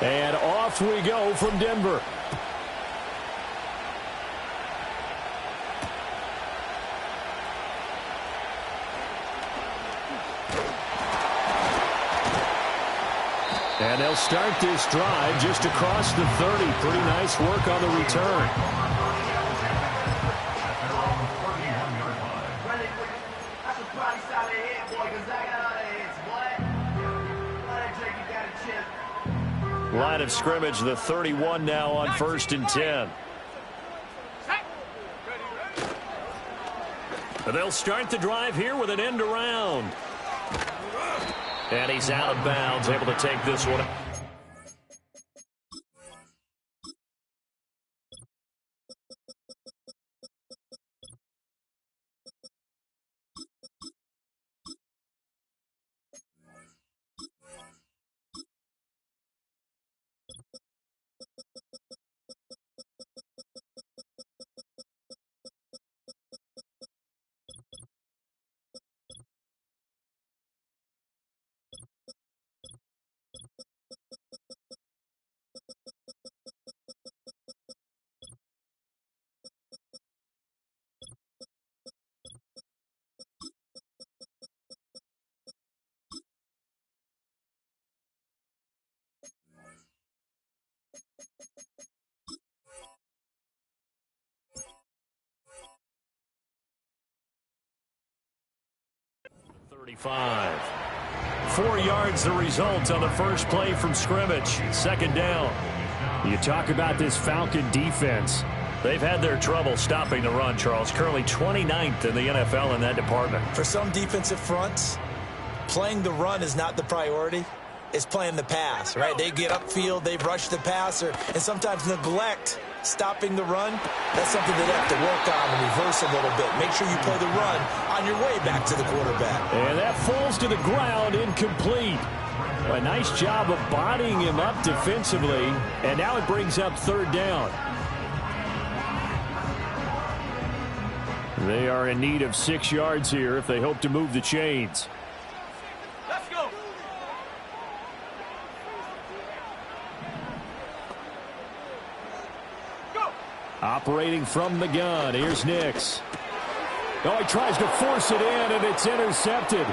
And off we go from Denver. And they'll start this drive just across the 30. Pretty nice work on the return. Line of scrimmage, the 31 now on 1st and 10. They'll start the drive here with an end around. And he's out of bounds, able to take this one. .35. 4 yards the result on the first play from scrimmage. 2nd down. You talk about this Falcon defense. They've had their trouble stopping the run, Charles. Currently 29th in the NFL in that department. For some defensive fronts, playing the run is not the priority. It's playing the pass, right? They get upfield, they rush the passer, and sometimes neglect stopping the run. That's something they have to work on and reverse a little bit. Make sure you play the run on your way back to the quarterback. And that falls to the ground, incomplete. A nice job of bodying him up defensively, and now it brings up 3rd down. They are in need of 6 yards here if they hope to move the chains. Let's go. Operating from the gun, here's Nix. Oh, he tries to force it in, and it's intercepted.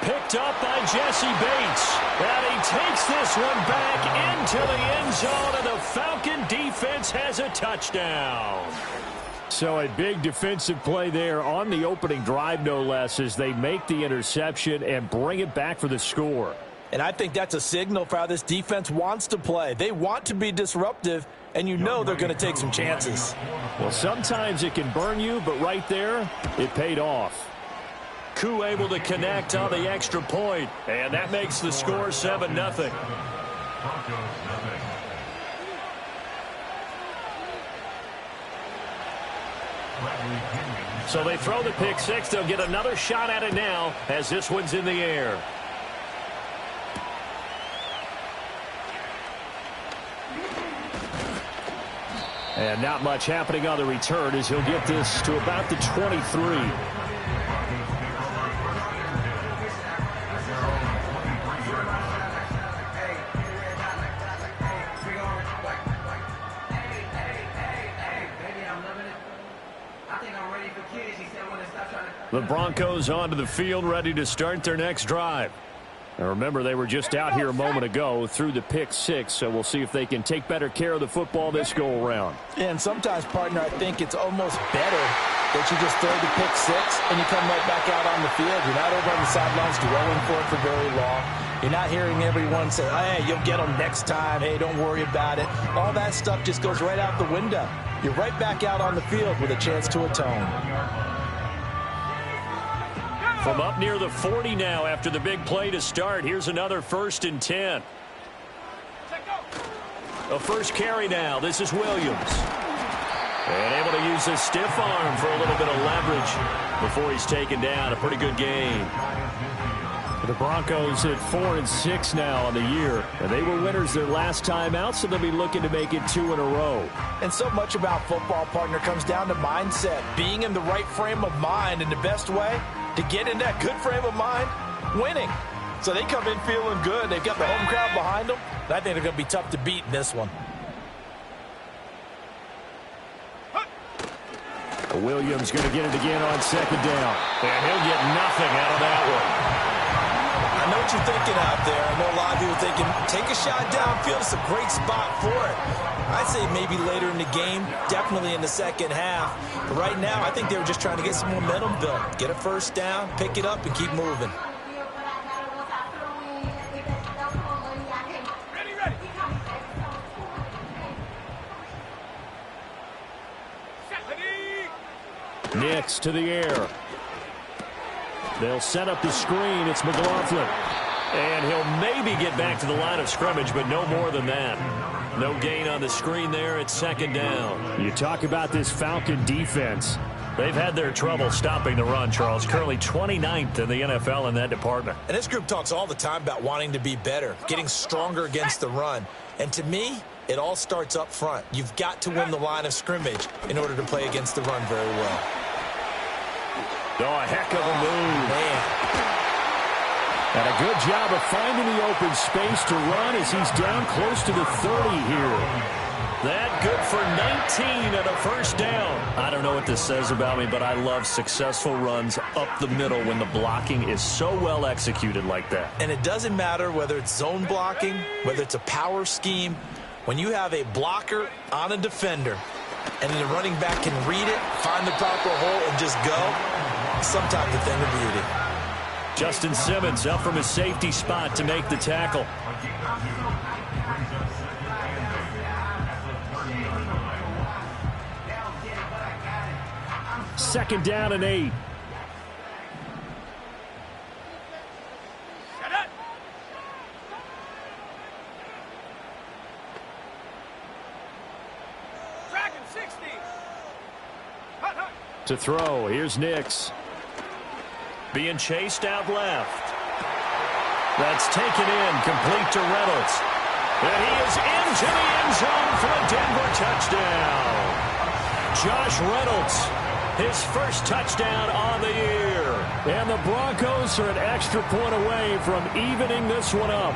Picked up by Jesse Bates. And he takes this one back into the end zone, and the Falcon defense has a touchdown. So a big defensive play there on the opening drive, no less, as they make the interception and bring it back for the score. And I think that's a signal for how this defense wants to play. They want to be disruptive, and you know they're going to take some chances. Well, sometimes it can burn you, but right there, it paid off. Koo able to connect on the extra point, and that makes the score 7-0. So they throw the pick six. They'll get another shot at it now as this one's in the air. And not much happening on the return as he'll get this to about the 23. The Broncos onto the field, ready to start their next drive. Now remember, they were just out here a moment ago through the pick six, so we'll see if they can take better care of the football this go-around. And sometimes, partner, I think it's almost better that you just throw the pick six and you come right back out on the field. You're not over on the sidelines dwelling for it for very long. You're not hearing everyone say, hey, you'll get them next time. Hey, don't worry about it. All that stuff just goes right out the window. You're right back out on the field with a chance to atone. From up near the 40 now after the big play to start. Here's another 1st and 10. A first carry now. This is Williams. And able to use his stiff arm for a little bit of leverage before he's taken down. A pretty good game. The Broncos at 4-6 now on the year. And they were winners their last time out, so they'll be looking to make it 2 in a row. And so much about football, partner, comes down to mindset. Being in the right frame of mind, and the best way to get in that good frame of mind, winning. So they come in feeling good. They've got the home crowd behind them. And I think they're going to be tough to beat in this one. Williams going to get it again on second down. And he'll get nothing out of that one. I know what you're thinking out there. I know a lot of you are thinking, take a shot downfield. It's a great spot for it. I'd say maybe later in the game, definitely in the second half. But right now, I think they were just trying to get some momentum built. Get a first down, pick it up, and keep moving. Ready. Nix to the air. They'll set up the screen. It's McLaughlin. And he'll maybe get back to the line of scrimmage, but no more than that. No gain on the screen there. It's second down. You talk about this Falcon defense. They've had their trouble stopping the run, Charles. Currently 29th in the NFL in that department. And this group talks all the time about wanting to be better, getting stronger against the run. And to me, it all starts up front. You've got to win the line of scrimmage in order to play against the run very well. Oh, a heck of a move. Man. And a good job of finding the open space to run as he's down close to the 30 here. That good for 19 and a first down. I don't know what this says about me, but I love successful runs up the middle when the blocking is so well executed like that. And it doesn't matter whether it's zone blocking, whether it's a power scheme. When you have a blocker on a defender and then the running back can read it, find the proper hole, and just go, sometimes a thing of beauty. Justin Simmons up from his safety spot to make the tackle. Second down and 8. Set it. Dragon 60. Hut. To throw, here's Nix. Being chased out left. That's taken in, complete to Reynolds. And he is into the end zone for a Denver touchdown. Josh Reynolds, his first touchdown on the year. And the Broncos are an extra point away from evening this one up.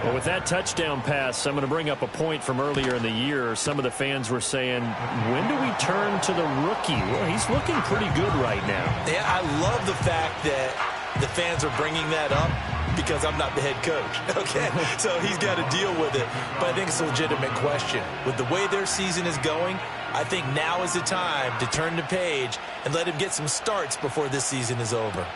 Well, with that touchdown pass, I'm going to bring up a point from earlier in the year. Some of the fans were saying, when do we turn to the rookie? Well, he's looking pretty good right now. Yeah, I love the fact that the fans are bringing that up because I'm not the head coach, okay? So he's got to deal with it. But I think it's a legitimate question. With the way their season is going, I think now is the time to turn the page and let him get some starts before this season is over.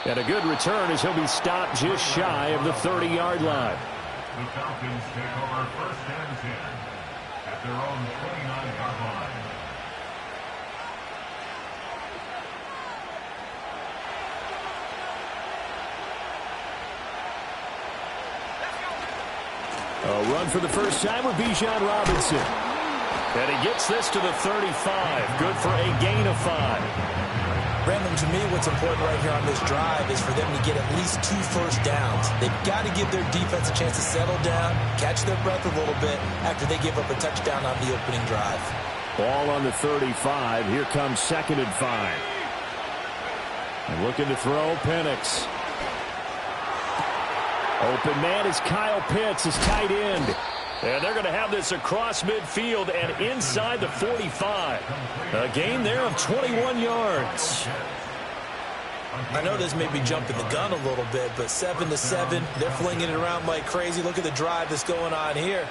And a good return as he'll be stopped just shy of the 30-yard line. The Falcons take over first and 10 at their own 29-yard line. A run for the first time with Bijan Robinson. And he gets this to the 35. Good for a gain of 5. Brandon, to me, what's important right here on this drive is for them to get at least 2 first downs. They've got to give their defense a chance to settle down, catch their breath a little bit after they give up a touchdown on the opening drive. Ball on the 35. Here comes 2nd and 5. And looking to throw, Penix. Open man is Kyle Pitts, his tight end. And they're going to have this across midfield and inside the 45. A gain there of 21 yards. I know this may be jumping the gun a little bit, but 7-7, they're flinging it around like crazy. Look at the drive that's going on here.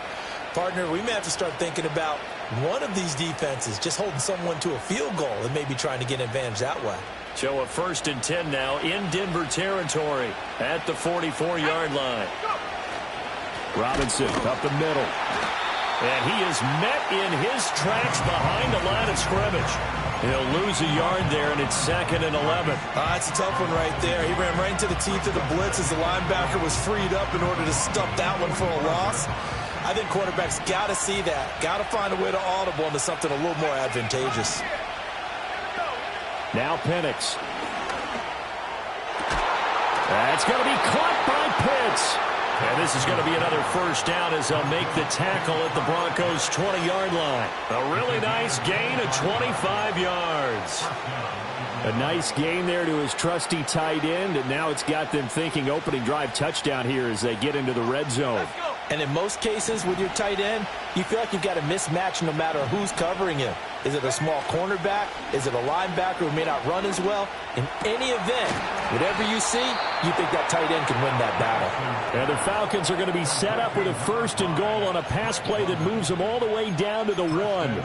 Partner, we may have to start thinking about one of these defenses just holding someone to a field goal and maybe trying to get an advantage that way. So a 1st and 10 now in Denver territory at the 44-yard line. Robinson up the middle. And he is met in his tracks behind the line of scrimmage. He'll lose a yard there, and it's 2nd and 11. That's a tough one right there. He ran right into the teeth of the blitz as the linebacker was freed up in order to stop that one for a loss. I think quarterbacks got to see that. Got to find a way to audible into something a little more advantageous. Now Penix. That's going to be caught by Pitts. And this is going to be another first down as they'll make the tackle at the Broncos' 20-yard line. A really nice gain of 25 yards. A nice gain there to his trusty tight end, and now it's got them thinking opening drive touchdown here as they get into the red zone. And in most cases with your tight end, you feel like you've got a mismatch no matter who's covering him. Is it a small cornerback? Is it a linebacker who may not run as well? In any event, whatever you see, you think that tight end can win that battle. And the Falcons are going to be set up with a 1st and goal on a pass play that moves them all the way down to the 1.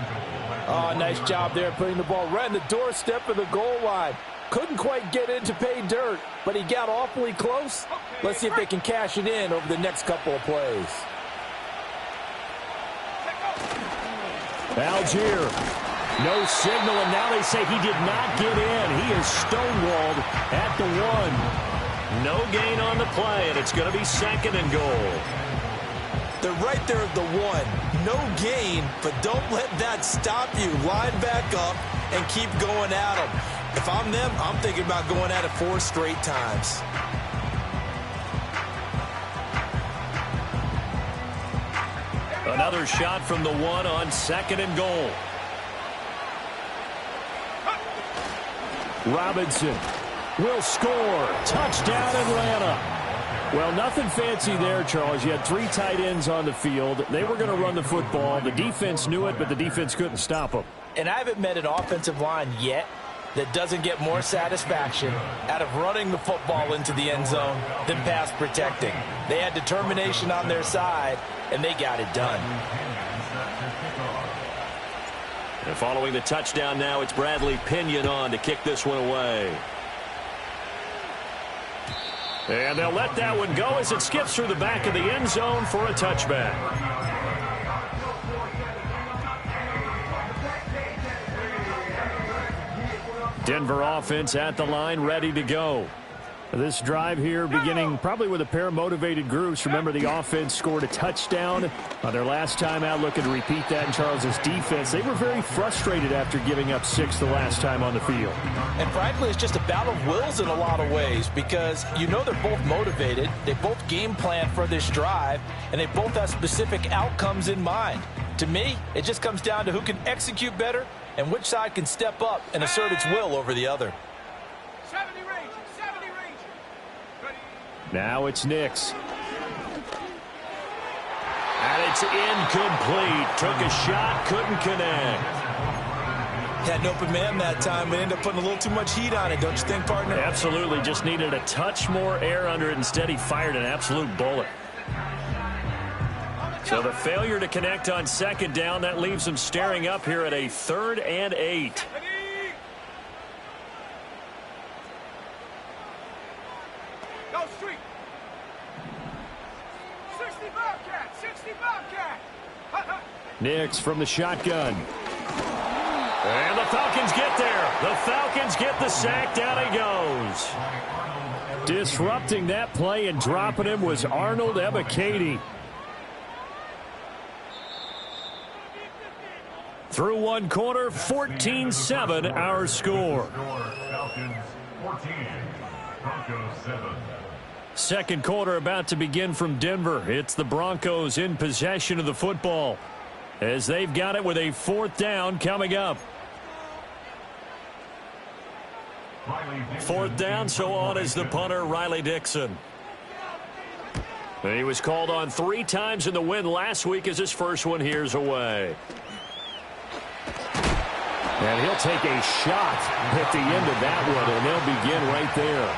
Oh, nice job there putting the ball right in the doorstep of the goal line. Couldn't quite get in to pay dirt, but he got awfully close. Let's see if they can cash it in over the next couple of plays. Algier, no signal, and now they say he did not get in. He is stonewalled at the 1. No gain on the play, and it's going to be 2nd and goal. They're right there at the 1. No gain, but don't let that stop you. Line back up and keep going at them. If I'm them, I'm thinking about going at it 4 straight times. Another shot from the 1 on 2nd and goal. Robinson will score. Touchdown, Atlanta. Well, nothing fancy there, Charles. You had 3 tight ends on the field. They were going to run the football. The defense knew it, but the defense couldn't stop them. And I haven't met an offensive line yet that doesn't get more satisfaction out of running the football into the end zone than pass protecting. They had determination on their side, and they got it done. And following the touchdown now, it's Bradley Pinion on to kick this one away. And they'll let that one go as it skips through the back of the end zone for a touchback. Denver offense at the line, ready to go. This drive here beginning probably with a pair of motivated groups. Remember, the offense scored a touchdown on their last time out, looking to repeat that in Charles's defense. They were very frustrated after giving up 6 the last time on the field. And frankly, it's just a battle of wills in a lot of ways because you know they're both motivated. They both game plan for this drive, and they both have specific outcomes in mind. To me, it just comes down to who can execute better and which side can step up and assert its will over the other. 70 range. Now it's Nix. And it's incomplete. Took a shot, couldn't connect. Had an open man that time, but ended up putting a little too much heat on it, don't you think, partner? Absolutely. Just needed a touch more air under it. Instead, he fired an absolute bullet. So the failure to connect on 2nd down, that leaves them staring up here at a 3rd and 8. Go street. 60 Bobcat. 60 Bobcat. Nix from the shotgun. And the Falcons get there. The Falcons get the sack. Down he goes. Disrupting that play and dropping him was Arnold Ebiketie. Through one quarter, 14-7 our score. Falcons 14, Broncos 7. Second quarter about to begin from Denver. It's the Broncos in possession of the football as they've got it with a 4th down coming up. 4th down, so on is the punter, Riley Dixon. He was called on 3 times in the win last week as his first one here's away. And he'll take a shot at the end of that one, and they'll begin right there.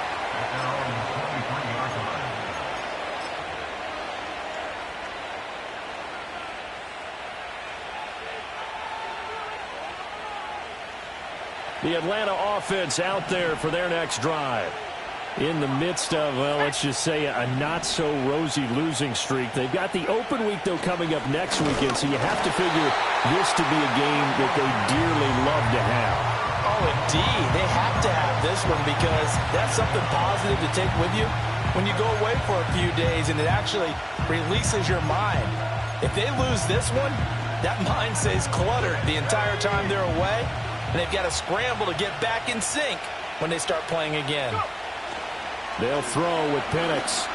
The Atlanta offense out there for their next drive. In the midst of, well, let's just say a not-so-rosy losing streak. They've got the open week, though, coming up next weekend, so you have to figure this to be a game that they dearly love to have. Oh, indeed. They have to have this one because that's something positive to take with you when you go away for a few days, and it actually releases your mind. If they lose this one, that mind stays cluttered the entire time they're away, and they've got to scramble to get back in sync when they start playing again. They'll throw with Penix.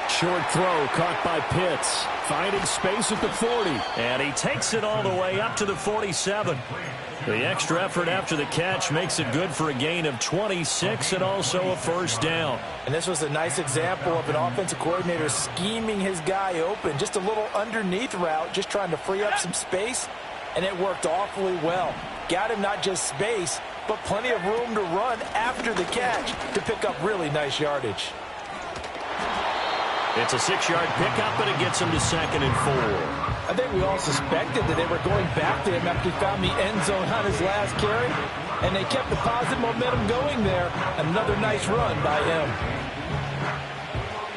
Short throw caught by Pitts. Finding space at the 40. And he takes it all the way up to the 47. The extra effort after the catch makes it good for a gain of 26 and also a first down. And this was a nice example of an offensive coordinator scheming his guy open. Just a little underneath route, just trying to free up some space, and it worked awfully well. Got him not just space, but plenty of room to run after the catch to pick up really nice yardage. It's a 6-yard pickup, and it gets him to 2nd and 4. I think we all suspected that they were going back to him after he found the end zone on his last carry, and they kept the positive momentum going there. Another nice run by him.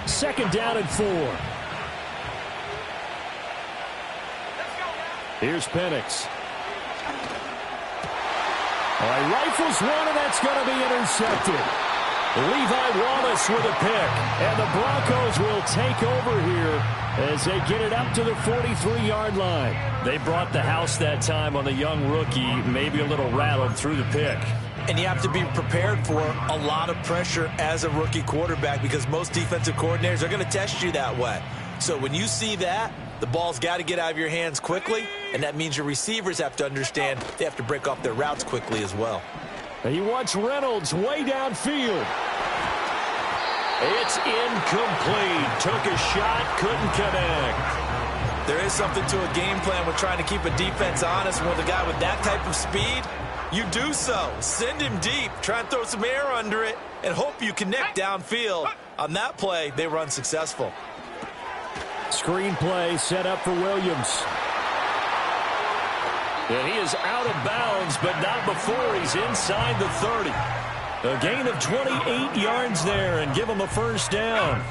2nd down and 4. Here's Penix. All right, rifles one, and that's going to be intercepted. Levi Wallace with a pick, and the Broncos will take over here as they get it up to the 43-yard line. They brought the house that time on the young rookie, maybe a little rattled through the pick. And you have to be prepared for a lot of pressure as a rookie quarterback because most defensive coordinators are going to test you that way. So when you see that, the ball's got to get out of your hands quickly, and that means your receivers have to understand they have to break off their routes quickly as well. And he wants Reynolds way downfield. It's incomplete. Took a shot, couldn't connect. There is something to a game plan with trying to keep a defense honest. With a guy with that type of speed, you do so. Send him deep, try and throw some air under it, and hope you connect downfield. On that play, they were unsuccessful. Screen play set up for Williams. And he is out of bounds, but not before he's inside the 30. A gain of 28 yards there and give him a first down.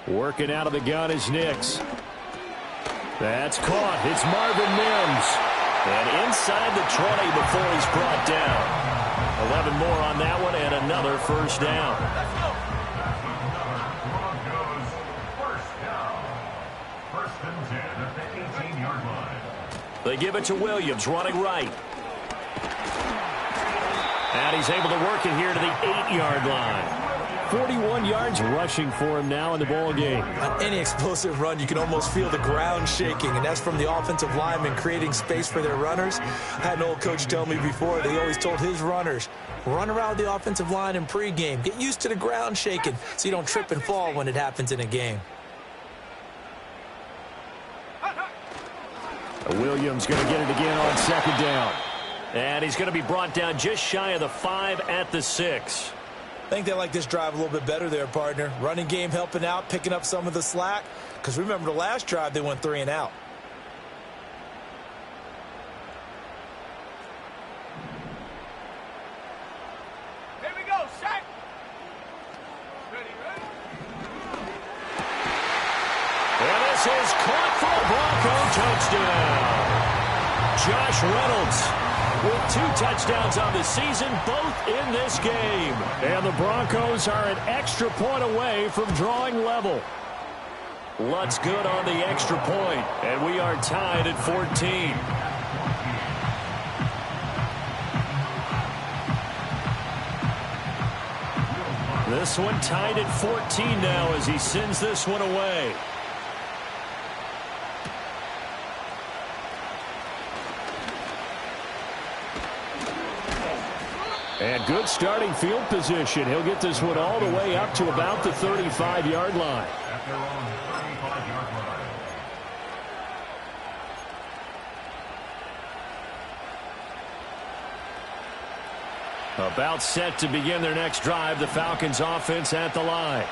Working out of the gun is Nix. That's caught. It's Marvin Mims. And inside the 20 before he's brought down. 11 more on that one and another first down. First and 10 at the 18-yard line. They give it to Williams, running right. And he's able to work it here to the 8-yard line. 41 yards rushing for him now in the ball game. On any explosive run, you can almost feel the ground shaking, and that's from the offensive linemen creating space for their runners. I had an old coach tell me before, they always told his runners, run around the offensive line in pregame. Get used to the ground shaking so you don't trip and fall when it happens in a game. Williams going to get it again on 2nd down. And he's going to be brought down just shy of the 5 at the 6. I think they like this drive a little bit better there, partner. Running game helping out, picking up some of the slack. Because remember the last drive, they went 3 and out. Here we go, set. Ready, ready. And this is caught for a Bronco touchdown. Josh Reynolds with 2 touchdowns on the season, both in this game. And the Broncos are an extra point away from drawing level. Lutz good on the extra point, and we are tied at 14. This one tied at 14 now as he sends this one away. And good starting field position. He'll get this one all the way up to about the 35-yard line. At their own 35-yard line. About set to begin their next drive. The Falcons offense at the line.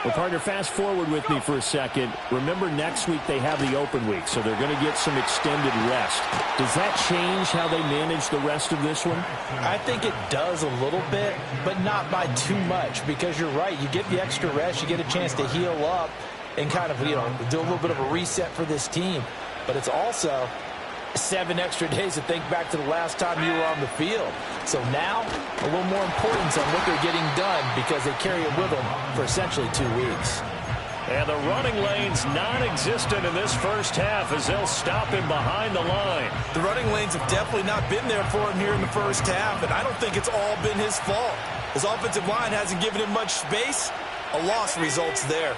Well, partner, fast forward with me for a second. Remember, next week they have the open week, so they're going to get some extended rest. Does that change how they manage the rest of this one? I think it does a little bit, but not by too much, because you're right. You get the extra rest, you get a chance to heal up and kind of, do a little bit of a reset for this team. But it's also 7 extra days to think back to the last time you were on the field. So now, a little more importance on what they're getting done because they carry it with them for essentially 2 weeks. And the running lane's non-existent in this first half as they'll stop him behind the line. The running lanes have definitely not been there for him here in the first half, and I don't think it's all been his fault. His offensive line hasn't given him much space. A loss results there.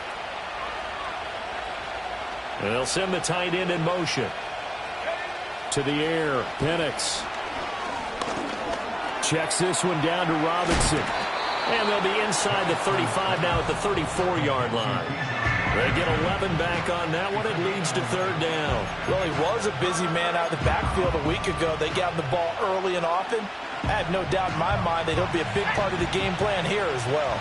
And they'll send the tight end in motion. To the air, Penix. Checks this one down to Robinson. And they'll be inside the 35 now at the 34-yard line. They get 11 back on that one. It leads to third down. Well, he was a busy man out of the backfield a week ago. They got him the ball early and often. I have no doubt in my mind that he'll be a big part of the game plan here as well.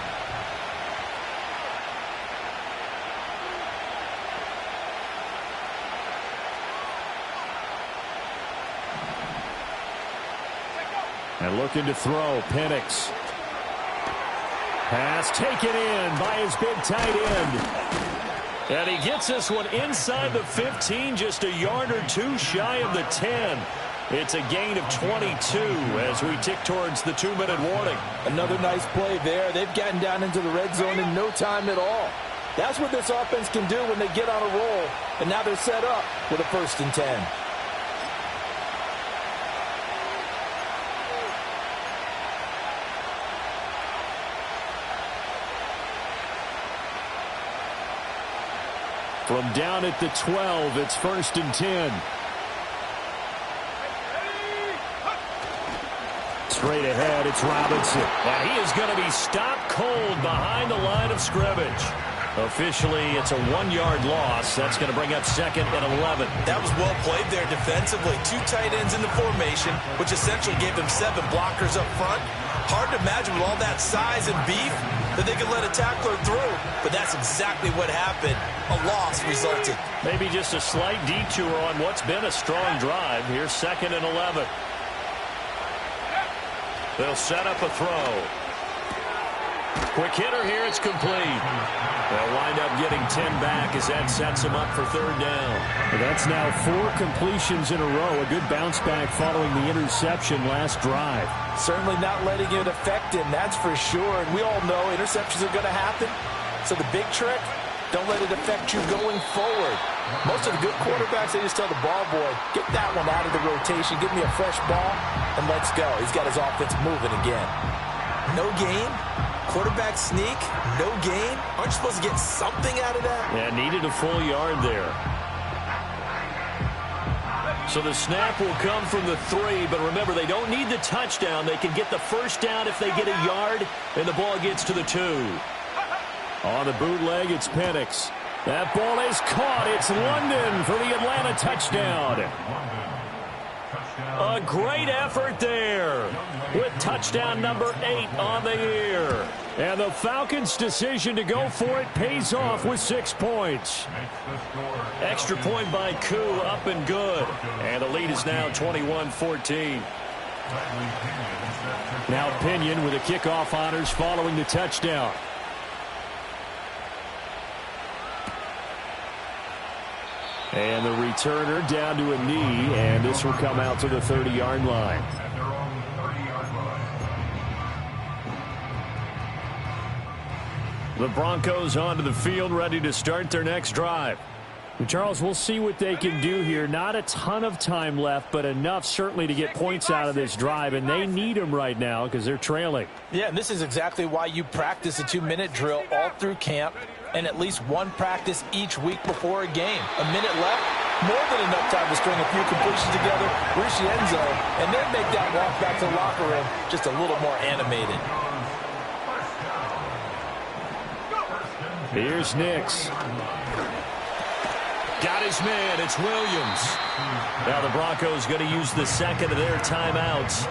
And looking to throw, Penix. Pass taken in by his big tight end. And he gets this one inside the 15, just a yard or two shy of the 10. It's a gain of 22 as we tick towards the 2-minute warning. Another nice play there. They've gotten down into the red zone in no time at all. That's what this offense can do when they get on a roll. And now they're set up with a 1st and 10. From down at the 12, it's 1st and 10. Straight ahead, it's Robinson. And he is going to be stopped cold behind the line of scrimmage. Officially, it's a 1-yard loss. That's going to bring up 2nd and 11. That was well played there defensively. 2 tight ends in the formation, which essentially gave them 7 blockers up front. Hard to imagine with all that size and beef that they could let a tackler through. But that's exactly what happened. A loss resulted. Maybe just a slight detour on what's been a strong drive. Here's 2nd and 11. They'll set up a throw. Quick hitter here. It's complete. They'll wind up getting 10 back as that sets them up for third down. That's now 4 completions in a row. A good bounce back following the interception last drive. Certainly not letting it affect him, that's for sure. And we all know interceptions are going to happen. So the big trick, don't let it affect you going forward. Most of the good quarterbacks, they just tell the ball boy, get that one out of the rotation, give me a fresh ball, and let's go. He's got his offense moving again. No gain? Quarterback sneak? No gain? Aren't you supposed to get something out of that? Yeah, needed a full yard there. So the snap will come from the 3, but remember, they don't need the touchdown. They can get the first down if they get a yard, and the ball gets to the 2. On the bootleg, it's Penix. That ball is caught. It's London for the Atlanta touchdown. A great effort there with touchdown number 8 on the year. And the Falcons' decision to go for it pays off with 6 points. Extra point by Koo, up and good. And the lead is now 21-14. Now Pinion with the kickoff honors following the touchdown. And the returner down to a knee, and this will come out to the 30-yard line. The Broncos onto the field, ready to start their next drive. Charles, we'll see what they can do here. Not a ton of time left, but enough certainly to get points out of this drive, and they need them right now because they're trailing. Yeah, and this is exactly why you practice a 2-minute drill all through camp, and at least one practice each week before a game. A minute left, more than enough time to string a few completions together, reach the end zone, and then make that walk back to the locker room just a little more animated. Here's Nix. Got his man. It's Williams. Now the Broncos going to use the second of their timeouts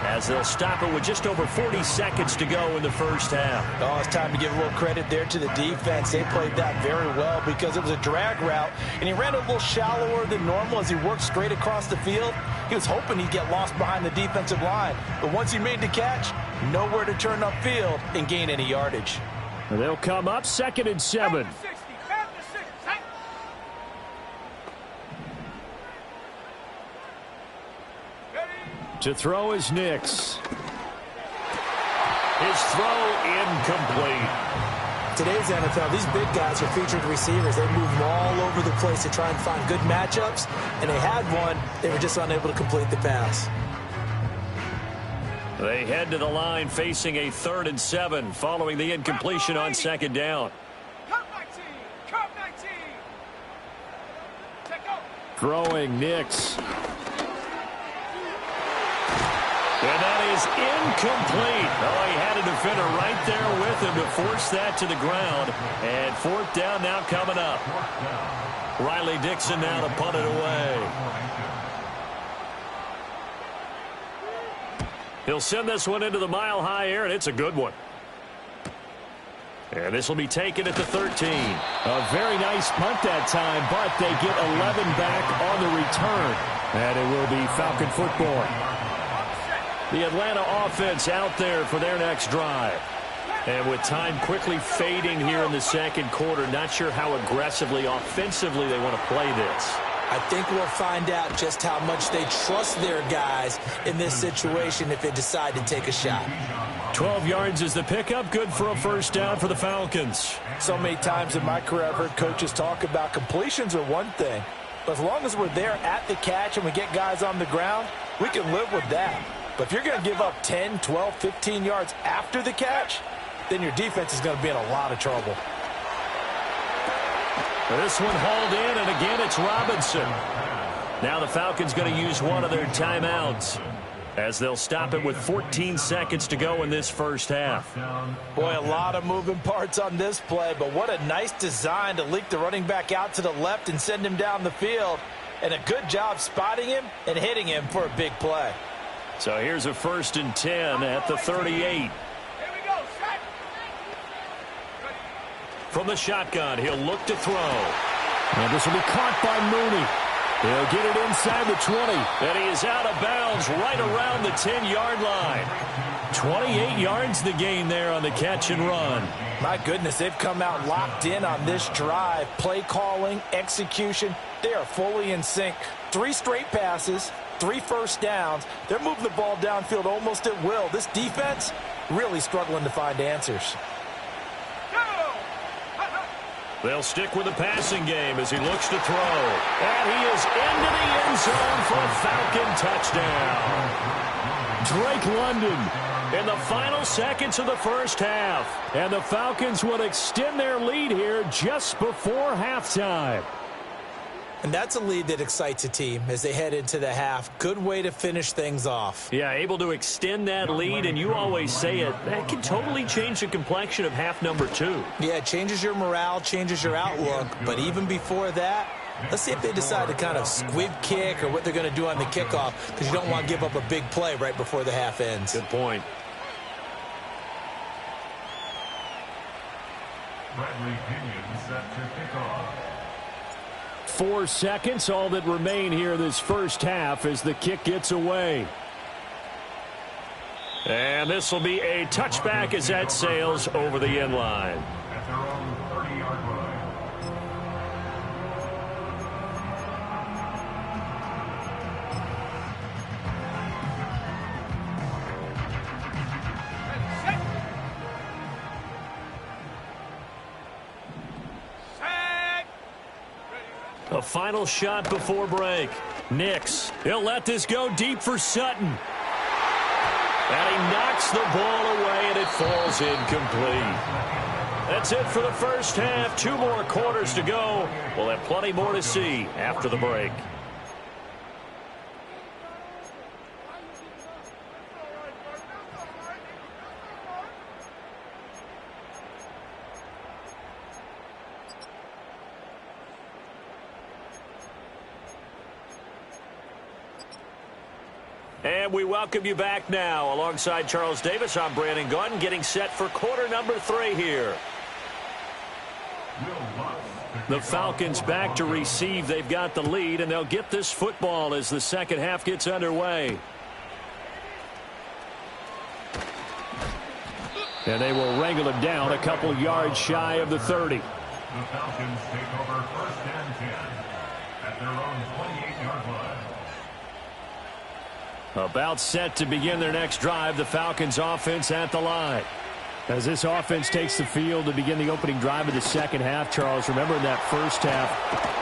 as they'll stop it with just over 40 seconds to go in the first half. Oh, it's time to give a little credit there to the defense. They played that very well because it was a drag route, and he ran a little shallower than normal as he worked straight across the field. He was hoping he'd get lost behind the defensive line, but once he made the catch, nowhere to turn upfield and gain any yardage. They'll come up 2nd and 7. To throw is Nix. His throw incomplete. Today's NFL, these big guys are featured receivers. They move all over the place to try and find good matchups, and they had one. They were just unable to complete the pass. They head to the line facing a 3rd and 7 following the incompletion on 2nd down. Come 19! Come 19! Check out! Throwing Nix. And that is incomplete. Oh, he had a defender right there with him to force that to the ground. And 4th down now coming up. Riley Dixon now to punt it away. He'll send this one into the mile-high air, and it's a good one. And this will be taken at the 13. A very nice punt that time, but they get 11 back on the return. And it will be Falcon football. The Atlanta offense out there for their next drive. And with time quickly fading here in the 2nd quarter, not sure how aggressively, offensively they want to play this. I think we'll find out just how much they trust their guys in this situation if they decide to take a shot. 12 yards is the pickup, good for a 1st down for the Falcons. So many times in my career I've heard coaches talk about completions are one thing, but as long as we're there at the catch and we get guys on the ground, we can live with that. But if you're going to give up 10, 12, 15 yards after the catch, then your defense is going to be in a lot of trouble. This one hauled in, and again it's Robinson. Now the Falcons going to use one of their timeouts as they'll stop it with 14 seconds to go in this 1st half. Boy, a lot of moving parts on this play, but what a nice design to leak the running back out to the left and send him down the field. And a good job spotting him and hitting him for a big play. So here's a 1st and 10 at the 38. Here we go, set! From the shotgun, he'll look to throw. And this will be caught by Mooney. He'll get it inside the 20. And he is out of bounds right around the 10-yard line. 28 yards the gain there on the catch and run. My goodness, they've come out locked in on this drive. Play calling, execution, they are fully in sync. 3 straight passes, 3 1st downs. They're moving the ball downfield almost at will. This defense really struggling to find answers. They'll stick with the passing game as he looks to throw. And he is into the end zone for a Falcon touchdown. Drake London in the final seconds of the 1st half. And the Falcons will extend their lead here just before halftime. And that's a lead that excites a team as they head into the half. Good way to finish things off. Yeah, able to extend that lead, and you always say it, that can totally change the complexion of half number 2. Yeah, it changes your morale, changes your outlook. But even before that, let's see if they decide to kind of squib kick or what they're going to do on the kickoff, because you don't want to give up a big play right before the half ends. Good point. Bradley Pinion set to kick off. 4 seconds, all that remain here this 1st half as the kick gets away. And this will be a touchback as that sails over the end line. At their own 30-yard line. A final shot before break. Nix, he'll let this go deep for Sutton. And he knocks the ball away, and it falls incomplete. That's it for the 1st half. 2 more quarters to go. We'll have plenty more to see after the break. And we welcome you back now. Alongside Charles Davis, I'm Brandon Gunn, getting set for quarter number 3 here. The Falcons back to receive. They've got the lead, and they'll get this football as the 2nd half gets underway. And they will wrangle him down a couple yards shy of the 30. The Falcons take over 1st and 10 at their own 28-yard line. About set to begin their next drive. The Falcons offense at the line. As this offense takes the field to begin the opening drive of the second half, Charles, remember in that first half,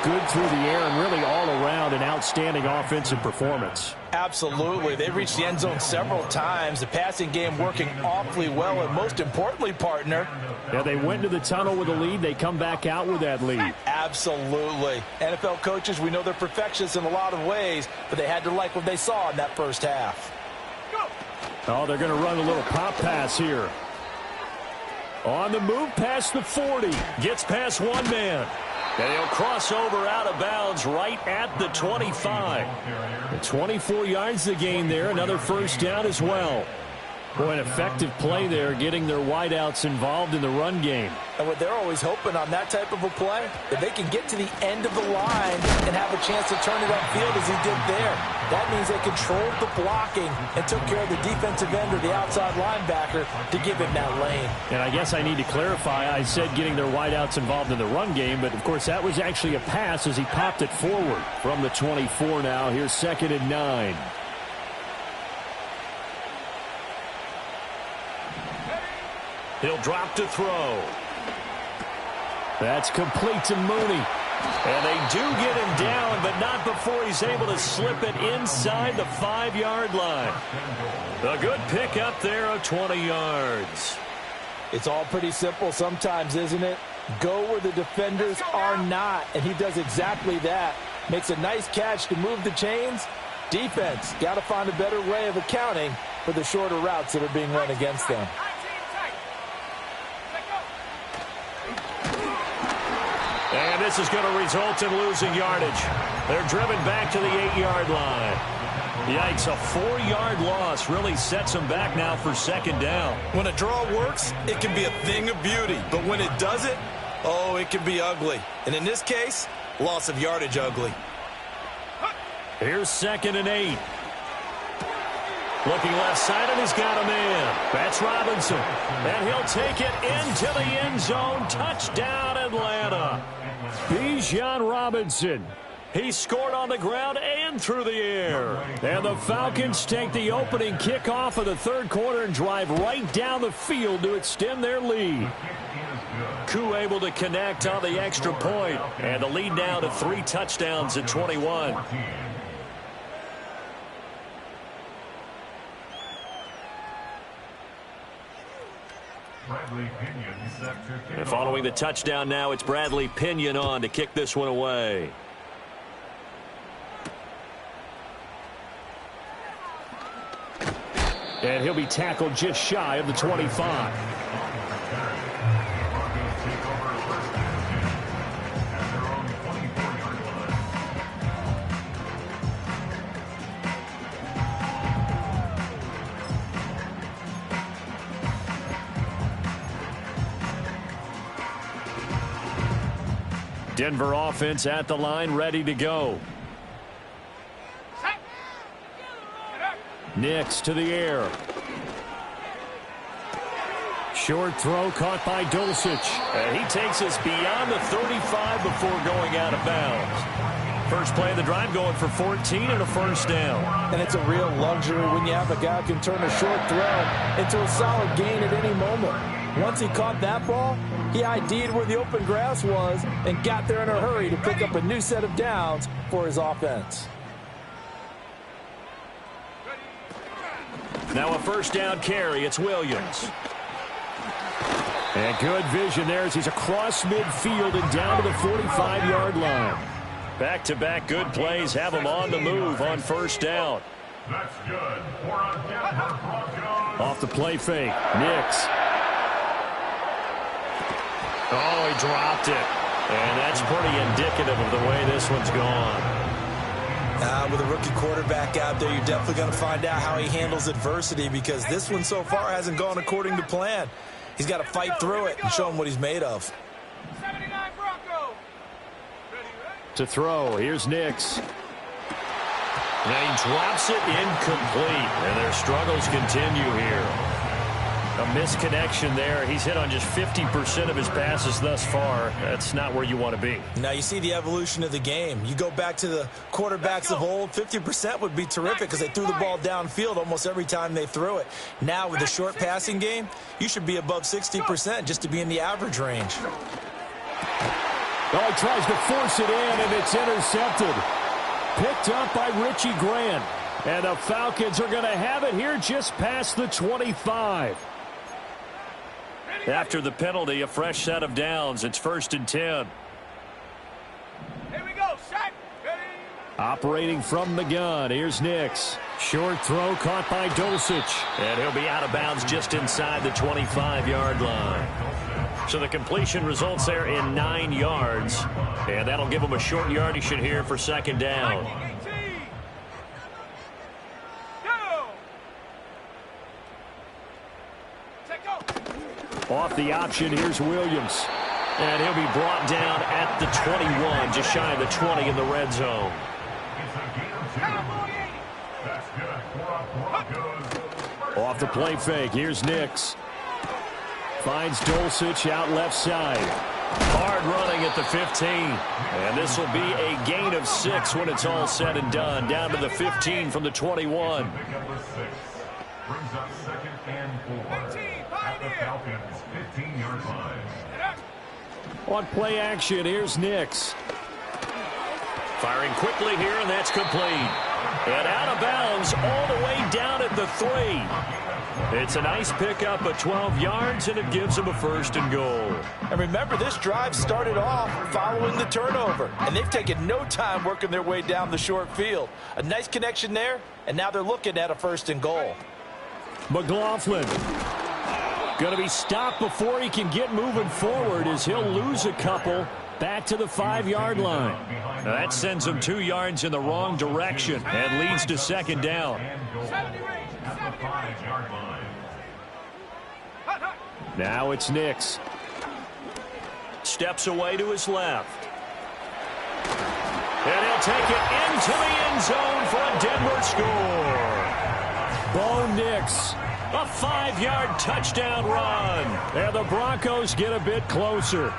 good through the air and really all around an outstanding offensive performance. Absolutely. They reached the end zone several times. The passing game working awfully well, and most importantly, partner. Yeah, they went to the tunnel with a lead. They come back out with that lead. Absolutely. NFL coaches, we know they're perfectionists in a lot of ways, but they had to like what they saw in that first half. Oh, they're going to run a little pop pass here. On the move past the 40. Gets past one man. And he'll cross over out of bounds right at the 25. 24 yards to gain there. Another first down as well. Boy, an effective play there, getting their wideouts involved in the run game. And what they're always hoping on that type of a play, if they can get to the end of the line and have a chance to turn it upfield as he did there, that means they controlled the blocking and took care of the defensive end or the outside linebacker to give him that lane. And I guess I need to clarify, I said getting their wideouts involved in the run game, but of course that was actually a pass as he popped it forward from the 24 now. Here's 2nd and 9. He'll drop to throw. That's complete to Mooney. And they do get him down, but not before he's able to slip it inside the 5-yard line. A good pick up there of 20 yards. It's all pretty simple sometimes, isn't it? Go where the defenders are not, and he does exactly that. Makes a nice catch to move the chains. Defense, got to find a better way of accounting for the shorter routes that are being run against them. And this is going to result in losing yardage. They're driven back to the 8-yard line. Yikes, a 4-yard loss really sets them back now for 2nd down. When a draw works, it can be a thing of beauty. But when it doesn't, oh, it can be ugly. And in this case, loss of yardage ugly. Here's 2nd and 8. Looking left side, and he's got a man. That's Robinson. And he'll take it into the end zone. Touchdown, Atlanta. Bijan Robinson. He scored on the ground and through the air. And the Falcons take the opening kickoff of the 3rd quarter and drive right down the field to extend their lead. Koo able to connect on the extra point. And the lead now to 3 touchdowns at 21. And following the touchdown now, it's Bradley Pinion on to kick this one away. And he'll be tackled just shy of the 25. Denver offense at the line, ready to go. Nix to the air. Short throw caught by Dulcich. And he takes us beyond the 35 before going out of bounds. First play of the drive going for 14 and a first down. And it's a real luxury when you have a guy who can turn a short throw into a solid gain at any moment. Once he caught that ball, he ID'd where the open grass was and got there in a hurry to pick up a new set of downs for his offense. Now a first down carry. It's Williams. And good vision there as he's across midfield and down to the 45-yard line. Back-to-back good plays have him on the move on first down. That's good. Off the play fake. Nix. Oh, he dropped it. And that's pretty indicative of the way this one's gone. With a rookie quarterback out there, you're definitely going to find out how he handles adversity because this one so far hasn't gone according to plan. He's got to fight through it and show him what he's made of. 79 Bronco. To throw, here's Nix. And he drops it incomplete, and their struggles continue here. A misconnection there. He's hit on just 50% of his passes thus far. That's not where you want to be. Now you see the evolution of the game. You go back to the quarterbacks of old, 50% would be terrific because they threw the ball downfield almost every time they threw it. Now with the short passing game, you should be above 60% just to be in the average range. Oh, he tries to force it in, and it's intercepted. Picked up by Richie Grant. And the Falcons are going to have it here just past the 25. After the penalty, a fresh set of downs. It's 1st and 10. Here we go, set, ready. Operating from the gun, here's Nix. Short throw caught by Dulcich. And he'll be out of bounds just inside the 25-yard line. So the completion results there in 9 yards. And that'll give him a short yardage here for 2nd down. Off the option, here's Williams. And he'll be brought down at the 21, just shy of the 20 in the red zone. Off the play fake, here's Nix. Finds Dulcich out left side. Hard running at the 15. And this will be a gain of 6 when it's all said and done. Down to the 15 from the 21. Brings up 2nd and 4 at the Falcons' 15-yard line. On play action, here's Nix. Firing quickly here, and that's complete. And out of bounds all the way down at the 3. It's a nice pickup of 12 yards, and it gives them a 1st and goal. And remember, this drive started off following the turnover, and they've taken no time working their way down the short field. A nice connection there, and now they're looking at a 1st and goal. McLaughlin going to be stopped before he can get moving forward as he'll lose a couple back to the 5-yard line. Now that sends him 2 yards in the wrong direction and leads to 2nd down. Now it's Nix. Steps away to his left. And he'll take it into the end zone for a Denver score. Bo Nix, a 5-yard touchdown run. And the Broncos get a bit closer.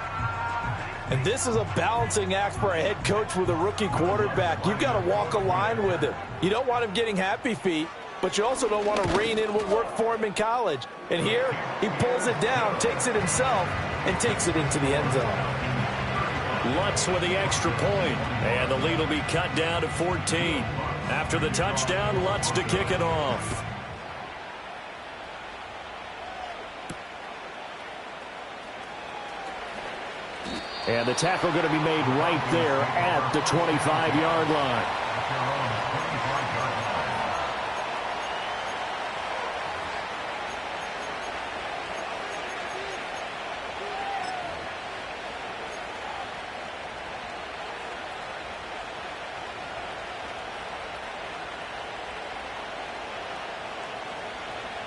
And this is a balancing act for a head coach with a rookie quarterback. You've got to walk a line with him. You don't want him getting happy feet, but you also don't want to rein in what worked for him in college. And here, he pulls it down, takes it himself, and takes it into the end zone. Lutz with the extra point, and the lead will be cut down to 14. After the touchdown, Lutz to kick it off. And the tackle going to be made right there at the 25-yard line.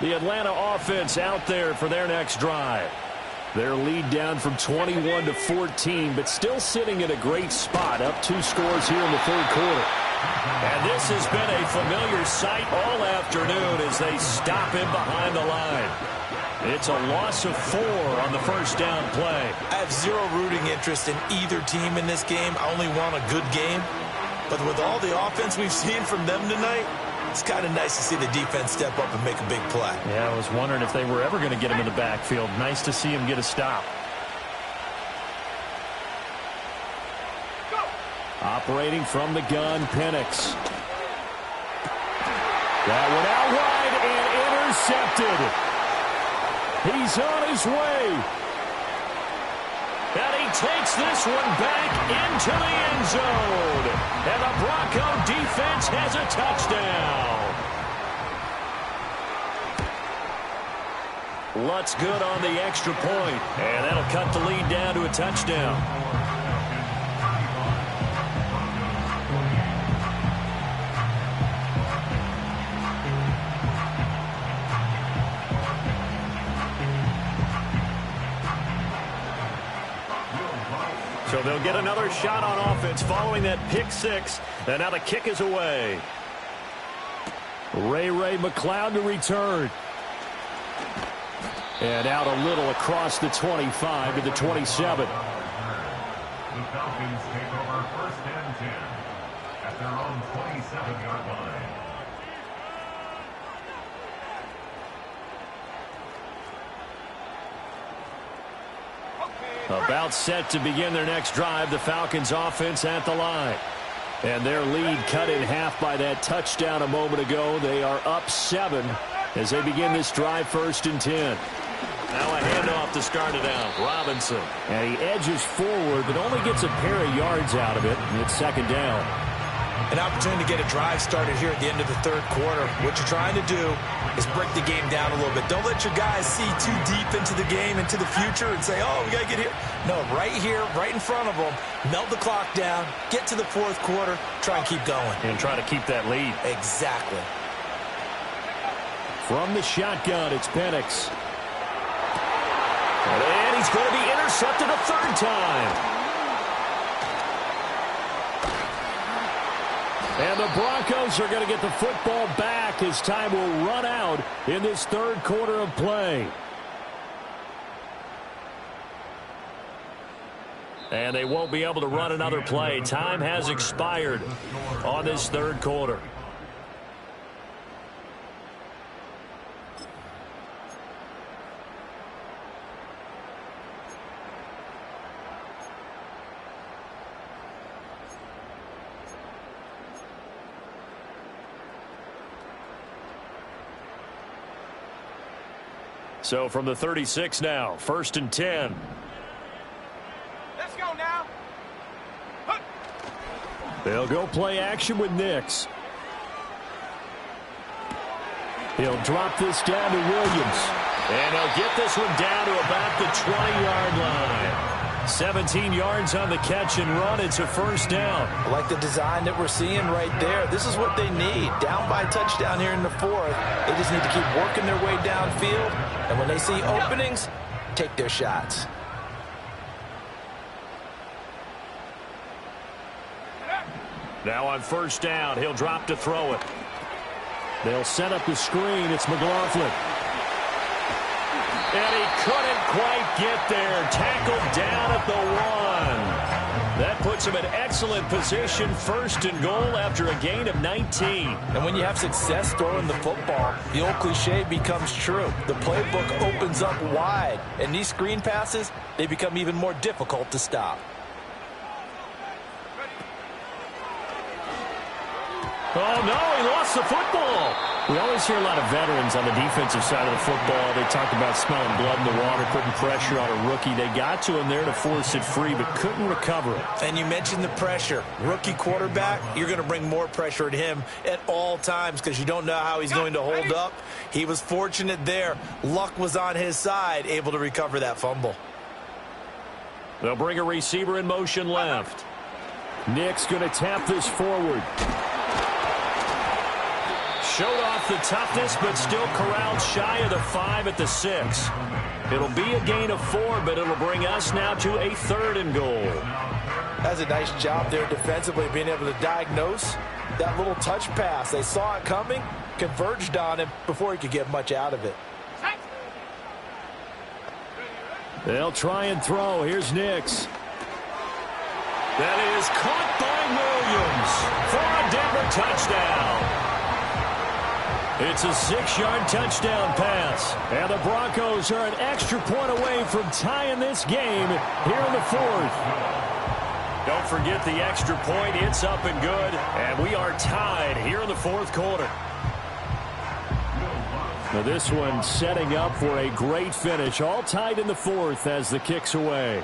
The Atlanta offense out there for their next drive. Their lead down from 21 to 14, but still sitting in a great spot, up 2 scores here in the 3rd quarter. And this has been a familiar sight all afternoon as they stop him behind the line. It's a loss of 4 on the 1st down play. I have zero rooting interest in either team in this game. I only want a good game. But with all the offense we've seen from them tonight, it's kind of nice to see the defense step up and make a big play. Yeah, I was wondering if they were ever going to get him in the backfield. Nice to see him get a stop. Go. Operating from the gun, Penix. That one out wide and intercepted. He's on his way. And he takes this one back into the end zone. And the Bronco defense has a touchdown. Lutz good on the extra point. And that'll cut the lead down to a touchdown. So they'll get another shot on offense following that pick 6. And now the kick is away. Ray McCloud to return. And out a little across the 25 to the 27. The Falcons take over 1st and 10 at their own 27-yard line. About set to begin their next drive, the Falcons offense at the line. And their lead cut in half by that touchdown a moment ago. They are up 7 as they begin this drive 1st and 10. Now a handoff to start it out. Robinson. And he edges forward, but only gets a pair of yards out of it. And it's 2nd down. An opportunity to get a drive started here at the end of the 3rd quarter. What you're trying to do is break the game down a little bit. Don't let your guys see too deep into the game, into the future, and say, oh, we got to get here. No, right here, right in front of them, melt the clock down, get to the 4th quarter, try and keep going. And try to keep that lead. Exactly. From the shotgun, it's Penix. And he's going to be intercepted a 3rd time. And the Broncos are going to get the football back as time will run out in this 3rd quarter of play. And they won't be able to run another play. Time has expired on this 3rd quarter. So from the 36 now, 1st and 10. Let's go now. They'll go play action with Nix. He'll drop this down to Williams. And he'll get this one down to about the 20-yard line. 17 yards on the catch and run. It's a 1st down. I like the design that we're seeing right there. This is what they need. Down by a touchdown here in the 4th. They just need to keep working their way downfield. And when they see openings, take their shots. Now on 1st down, he'll drop to throw it. They'll set up the screen. It's McLaughlin. And he couldn't quite get there. Tackled down at the 1. That puts him in excellent position. 1st and goal after a gain of 19. And when you have success throwing the football, the old cliche becomes true. The playbook opens up wide. And these screen passes, they become even more difficult to stop. Oh, no, he lost the football. We always hear a lot of veterans on the defensive side of the football. They talk about smelling blood in the water, putting pressure on a rookie. They got to him there to force it free, but couldn't recover it. And you mentioned the pressure. Rookie quarterback, you're going to bring more pressure at him at all times because you don't know how he's going to hold up. He was fortunate there. Luck was on his side, able to recover that fumble. They'll bring a receiver in motion left. Nick's going to tap this forward. Showed off the toughness, but still corralled shy of the 5 at the 6. It'll be a gain of 4, but it'll bring us now to a 3rd and goal. That's a nice job there defensively, being able to diagnose that little touch pass. They saw it coming, converged on him before he could get much out of it. They'll try and throw. Here's Nix. That is caught by Williams for a Denver touchdown. It's a 6-yard touchdown pass. And the Broncos are an extra point away from tying this game here in the 4th. Don't forget the extra point. It's up and good. And we are tied here in the 4th quarter. Now this one setting up for a great finish. All tied in the 4th as the kick's away.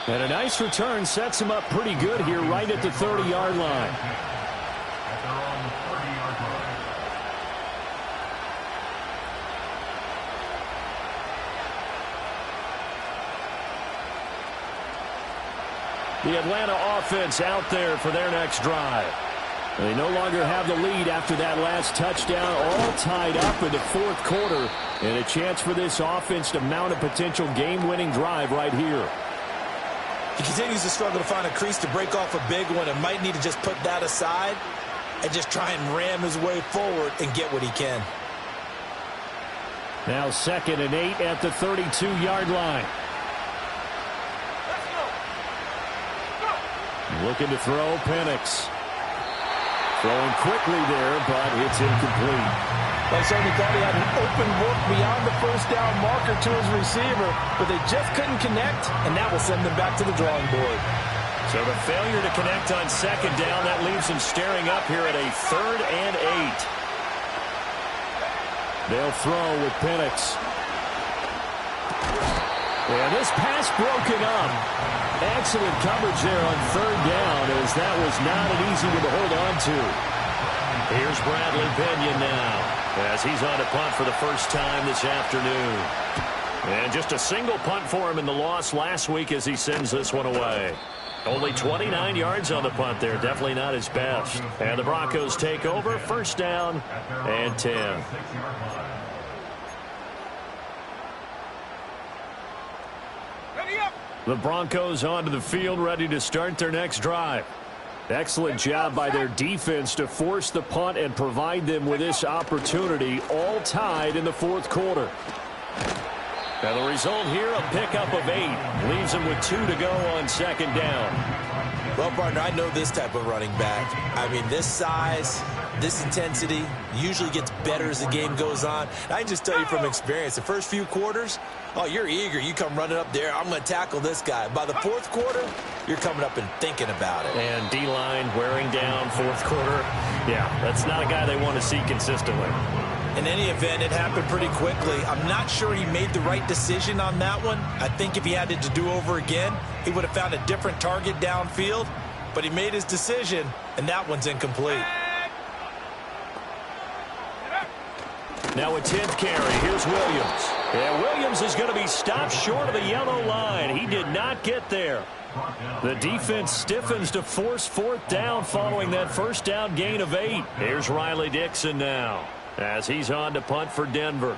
And a nice return sets him up pretty good here right at the 30-yard line. The Atlanta offense out there for their next drive. They no longer have the lead after that last touchdown, all tied up in the 4th quarter. And a chance for this offense to mount a potential game-winning drive right here. He continues to struggle to find a crease to break off a big one and might need to just put that aside. and just try and ram his way forward and get what he can. Now 2nd and 8 at the 32-yard line. Looking to throw, Penix. Throwing quickly there, but it's incomplete. They certainly thought he had an open look beyond the first down marker to his receiver, but they just couldn't connect, and that will send them back to the drawing board. So the failure to connect on 2nd down, that leaves them staring up here at a 3rd and 8. They'll throw with Penix. And this pass broken up. Excellent coverage there on 3rd down, as that was not an easy one to hold on to. Here's Bradley Pinion now, as he's on to punt for the first time this afternoon. And just a single punt for him in the loss last week as he sends this one away. Only 29 yards on the punt there. Definitely not his best. And the Broncos take over. 1st down and 10. The Broncos onto the field, ready to start their next drive. Excellent job by their defense to force the punt and provide them with this opportunity, all tied in the 4th quarter. Now the result here, a pickup of 8. Leaves them with 2 to go on 2nd down. Well, partner, I know this type of running back. I mean, this size, this intensity usually gets better as the game goes on. I can just tell you from experience, the first few quarters, oh, you're eager. You come running up there, I'm going to tackle this guy. By the 4th quarter, you're coming up and thinking about it. And D-line wearing down 4th quarter. Yeah, that's not a guy they want to see consistently. In any event, it happened pretty quickly. I'm not sure he made the right decision on that one. I think if he had it to do over again, he would have found a different target downfield. But he made his decision, and that one's incomplete. Now a 10th carry. Here's Williams. And Williams is going to be stopped short of the yellow line. He did not get there. The defense stiffens to force 4th down following that 1st down gain of 8. Here's Riley Dixon now, as he's on to punt for Denver.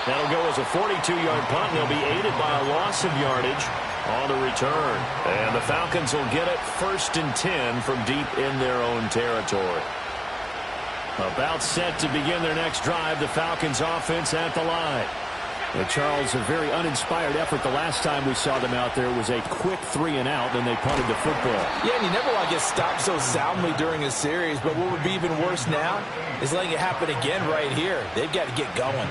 That'll go as a 42-yard punt, and they'll be aided by a loss of yardage on the return. And the Falcons will get it 1st and 10 from deep in their own territory. About set to begin their next drive, the Falcons offense at the line. Well, Charles, a very uninspired effort. The last time we saw them out there was a quick 3 and out, then they punted the football. Yeah, and you never want to get stopped so soundly during a series, but what would be even worse now is letting it happen again right here. They've got to get going.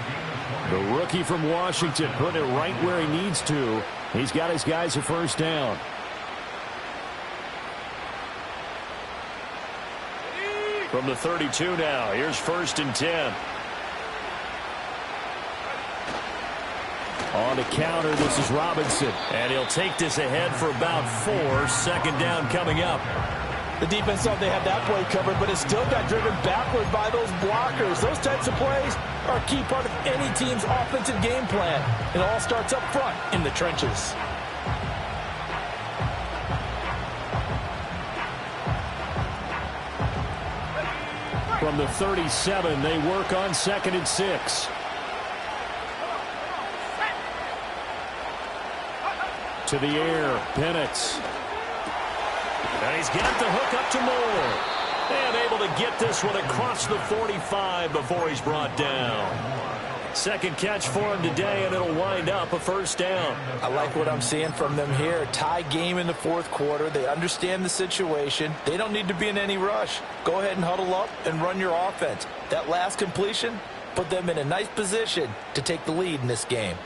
The rookie from Washington putting it right where he needs to. He's got his guys a 1st down. From the 32 now, here's 1st and 10. On the counter, this is Robinson. And he'll take this ahead for about 4. 2nd down coming up. The defense thought they had that play covered, but it still got driven backward by those blockers. Those types of plays are a key part of any team's offensive game plan. It all starts up front in the trenches. From the 37, they work on 2nd and 6. To the air, Penix. And he's got the hook up to Moore. And able to get this one across the 45 before he's brought down. 2nd catch for him today, and it'll wind up a 1st down. I like what I'm seeing from them here. Tie game in the 4th quarter. They understand the situation. They don't need to be in any rush. Go ahead and huddle up and run your offense. That last completion put them in a nice position to take the lead in this game.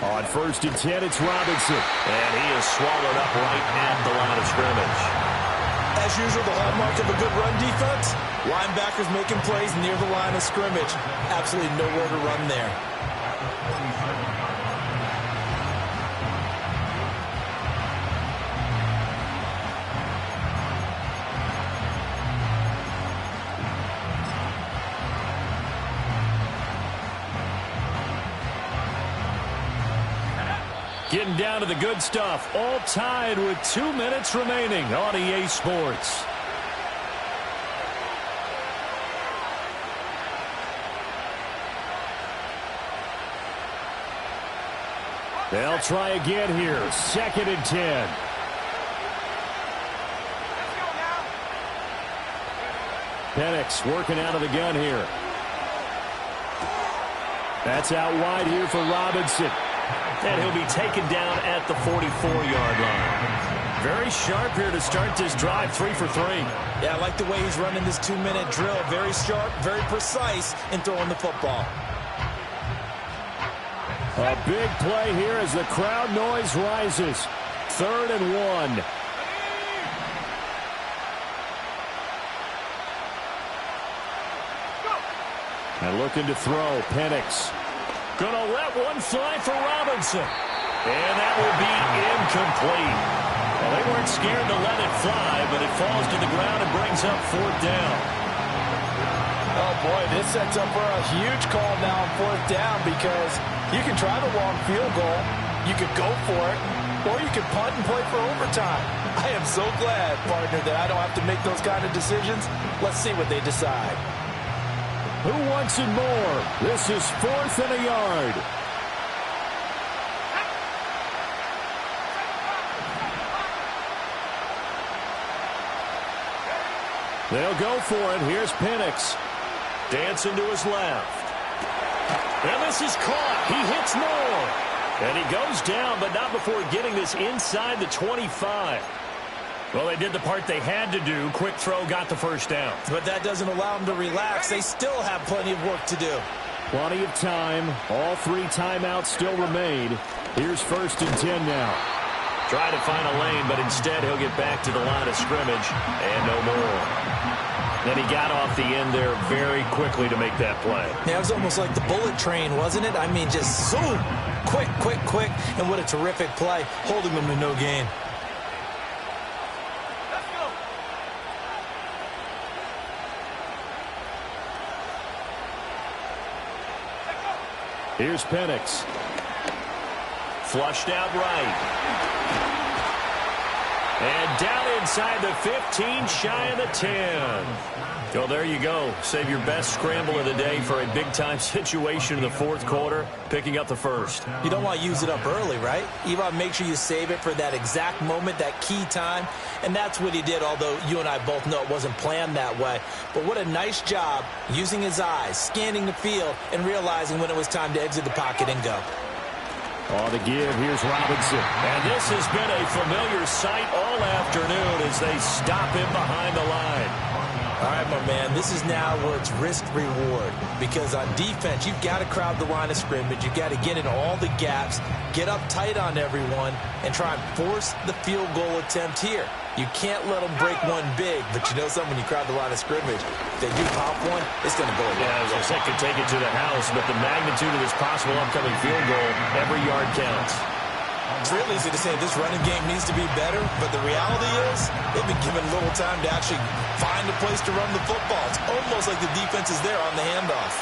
On 1st and 10, it's Robinson. And he is swallowed up right at the line of scrimmage. As usual, the hallmark of a good run defense, linebackers making plays near the line of scrimmage. Absolutely nowhere to run there. Getting down to the good stuff. All tied with 2 minutes remaining on EA Sports. They'll try again here. 2nd and 10. Penix working out of the gun here. That's out wide here for Robinson. And he'll be taken down at the 44-yard line. Very sharp here to start this drive, 3 for 3. Yeah, I like the way he's running this 2-minute drill. Very sharp, very precise in throwing the football. A big play here as the crowd noise rises. 3rd and 1. And looking to throw, Penix. Gonna let one fly for Robinson. And that will be incomplete. Well, they weren't scared to let it fly, but it falls to the ground and brings up 4th down. Oh, boy, this sets up for a huge call now on 4th down because you can try the long field goal, you could go for it, or you could punt and play for overtime. I am so glad, partner, that I don't have to make those kind of decisions. Let's see what they decide. Who wants it more? This is 4th and a yard. They'll go for it. Here's Penix. Dancing to his left. And this is caught. He hits more. And he goes down, but not before getting this inside the 25. Well, they did the part they had to do. Quick throw got the 1st down. But that doesn't allow them to relax. They still have plenty of work to do. Plenty of time. All 3 timeouts still remain. Here's 1st and 10 now. Try to find a lane, but instead he'll get back to the line of scrimmage and no more. Then he got off the end there very quickly to make that play. Yeah, it was almost like the bullet train, wasn't it? I mean, just zoom. Quick, quick, quick. And what a terrific play, holding them to no gain. Here's Penix. Flushed out right. And down inside the 15, shy of the 10. Well, there you go. Save your best scramble of the day for a big-time situation in the 4th quarter, picking up the 1st. You don't want to use it up early, right? You want to make sure you save it for that exact moment, that key time. And that's what he did, although you and I both know it wasn't planned that way. But what a nice job using his eyes, scanning the field, and realizing when it was time to exit the pocket and go. On the give, here's Robinson. And this has been a familiar sight all afternoon as they stop him behind the line. All right, my man, this is now where it's risk-reward. Because on defense, you've got to crowd the line of scrimmage. You've got to get in all the gaps, get up tight on everyone, and try and force the field goal attempt here. You can't let them break one big, but you know something, when you crowd the line of scrimmage, if they do pop one, it's going to go away. Yeah, as I said, could take it to the house, but the magnitude of this possible upcoming field goal, every yard counts. It's real easy to say this running game needs to be better, but the reality is they've been given little time to actually find a place to run the football. It's almost like the defense is there on the handoff.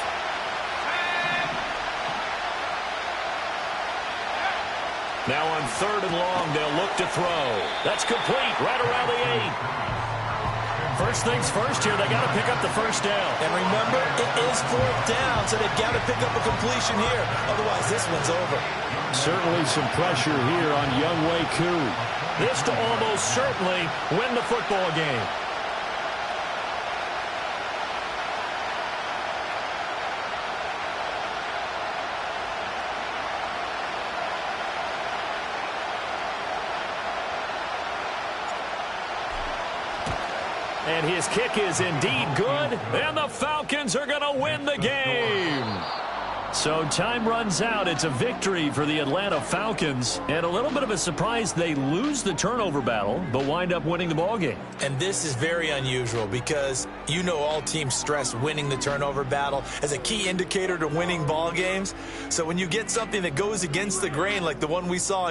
Now on 3rd and long, they'll look to throw. That's complete, right around the 8. First things first here, they got to pick up the 1st down. And remember, it is 4th down, so they've got to pick up a completion here. Otherwise, this one's over. Certainly some pressure here on Younghoe Koo. This to almost certainly win the football game. And his kick is indeed good, and the Falcons are going to win the game. So time runs out. It's a victory for the Atlanta Falcons, and a little bit of a surprise they lose the turnover battle, but wind up winning the ballgame. And this is very unusual because you know all teams stress winning the turnover battle as a key indicator to winning ball games. So when you get something that goes against the grain like the one we saw